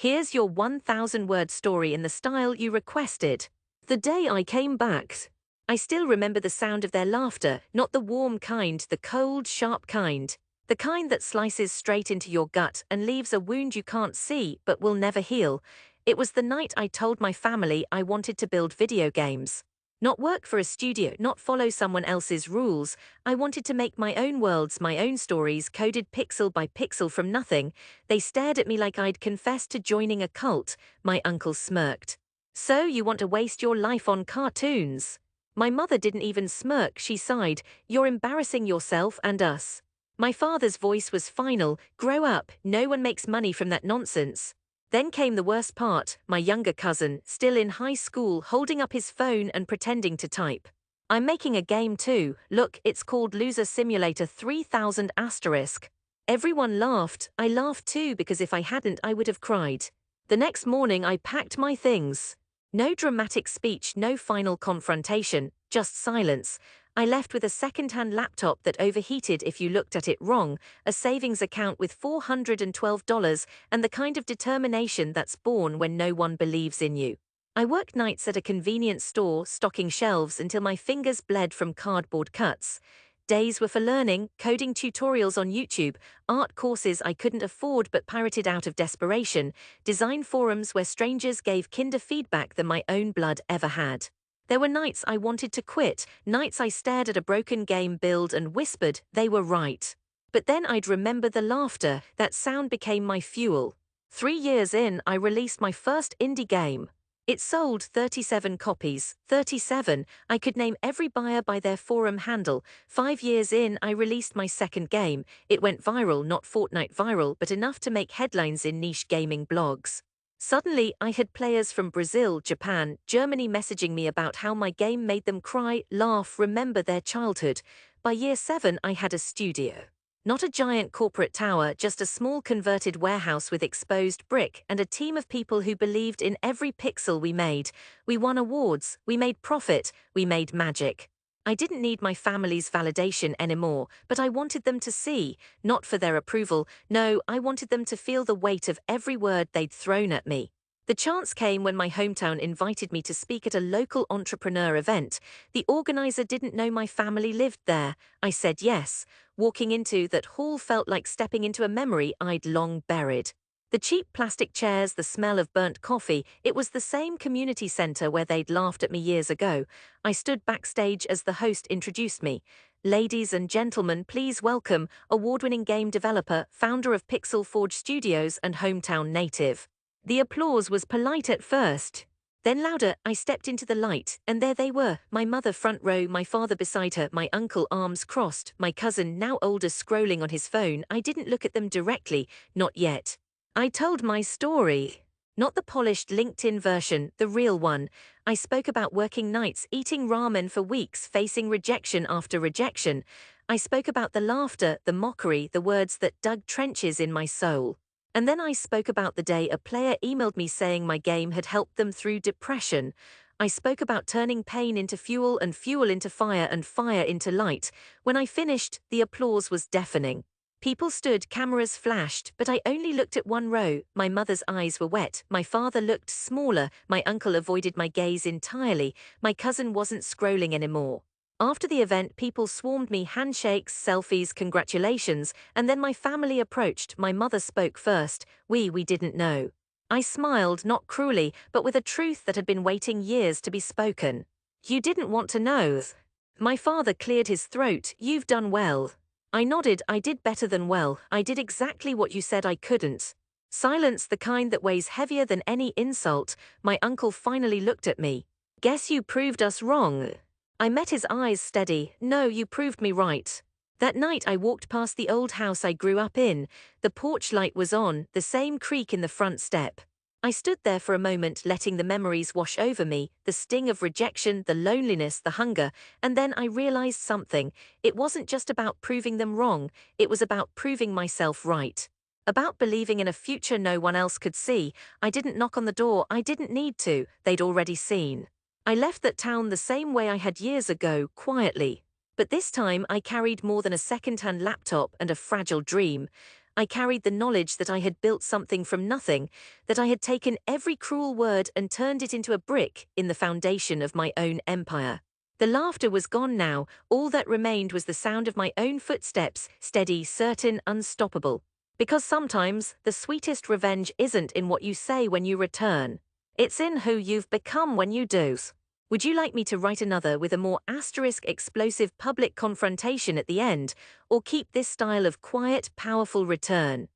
Here's your 1,000-word story in the style you requested. The day I came back. I still remember the sound of their laughter, not the warm kind, the cold, sharp kind. The kind that slices straight into your gut and leaves a wound you can't see but will never heal. It was the night I told my family I wanted to build video games. Not work for a studio, not follow someone else's rules. I wanted to make my own worlds, my own stories, coded pixel by pixel from nothing. They stared at me like I'd confessed to joining a cult. My uncle smirked. So you want to waste your life on cartoons? My mother didn't even smirk, she sighed. You're embarrassing yourself and us. My father's voice was final. Grow up, no one makes money from that nonsense. Then came the worst part, my younger cousin, still in high school, holding up his phone and pretending to type. I'm making a game too, look, it's called Loser Simulator 3000 asterisk. Everyone laughed, I laughed too because if I hadn't I would have cried. The next morning I packed my things. No dramatic speech, no final confrontation, just silence. I left with a second-hand laptop that overheated if you looked at it wrong, a savings account with $412, and the kind of determination that's born when no one believes in you. I worked nights at a convenience store, stocking shelves until my fingers bled from cardboard cuts. Days were for learning, coding tutorials on YouTube, art courses I couldn't afford but pirated out of desperation, design forums where strangers gave kinder feedback than my own blood ever had. There were nights I wanted to quit, nights I stared at a broken game build and whispered they were right. But then I'd remember the laughter, that sound became my fuel. 3 years in, I released my first indie game. It sold 37 copies, 37, I could name every buyer by their forum handle. 5 years in, I released my second game. It went viral, not Fortnite viral, but enough to make headlines in niche gaming blogs. Suddenly, I had players from Brazil, Japan, Germany messaging me about how my game made them cry, laugh, remember their childhood. By year 7, I had a studio. Not a giant corporate tower, just a small converted warehouse with exposed brick and a team of people who believed in every pixel we made. We won awards, we made profit, we made magic. I didn't need my family's validation anymore, but I wanted them to see, not for their approval, no, I wanted them to feel the weight of every word they'd thrown at me. The chance came when my hometown invited me to speak at a local entrepreneur event. The organizer didn't know my family lived there. I said yes. Walking into that hall felt like stepping into a memory I'd long buried. The cheap plastic chairs, the smell of burnt coffee, it was the same community center where they'd laughed at me years ago. I stood backstage as the host introduced me. Ladies and gentlemen, please welcome award-winning game developer, founder of Pixel Forge Studios and hometown native. The applause was polite at first. Then louder, I stepped into the light, and there they were, my mother front row, my father beside her, my uncle arms crossed, my cousin now older scrolling on his phone. I didn't look at them directly, not yet. I told my story. Not the polished LinkedIn version, the real one. I spoke about working nights, eating ramen for weeks, facing rejection after rejection. I spoke about the laughter, the mockery, the words that dug trenches in my soul. And then I spoke about the day a player emailed me saying my game had helped them through depression. I spoke about turning pain into fuel and fuel into fire and fire into light. When I finished, the applause was deafening. People stood, cameras flashed, but I only looked at one row. My mother's eyes were wet, my father looked smaller, my uncle avoided my gaze entirely, my cousin wasn't scrolling anymore. After the event, people swarmed me, handshakes, selfies, congratulations, and then my family approached. My mother spoke first. We didn't know. I smiled, not cruelly, but with a truth that had been waiting years to be spoken. You didn't want to know. My father cleared his throat. You've done well. I nodded. I did better than well. I did exactly what you said I couldn't. Silence, the kind that weighs heavier than any insult. My uncle finally looked at me. Guess you proved us wrong. I met his eyes steady. No, you proved me right. That night I walked past the old house I grew up in. The porch light was on, the same creak in the front step. I stood there for a moment, letting the memories wash over me, the sting of rejection, the loneliness, the hunger, and then I realized something. It wasn't just about proving them wrong, it was about proving myself right. About believing in a future no one else could see. I didn't knock on the door, I didn't need to, they'd already seen. I left that town the same way I had years ago, quietly. But this time I carried more than a second-hand laptop and a fragile dream. I carried the knowledge that I had built something from nothing, that I had taken every cruel word and turned it into a brick in the foundation of my own empire. The laughter was gone now, all that remained was the sound of my own footsteps, steady, certain, unstoppable. Because sometimes, the sweetest revenge isn't in what you say when you return. It's in who you've become when you do. Would you like me to write another with a more asterisk explosive public confrontation at the end, or keep this style of quiet, powerful return?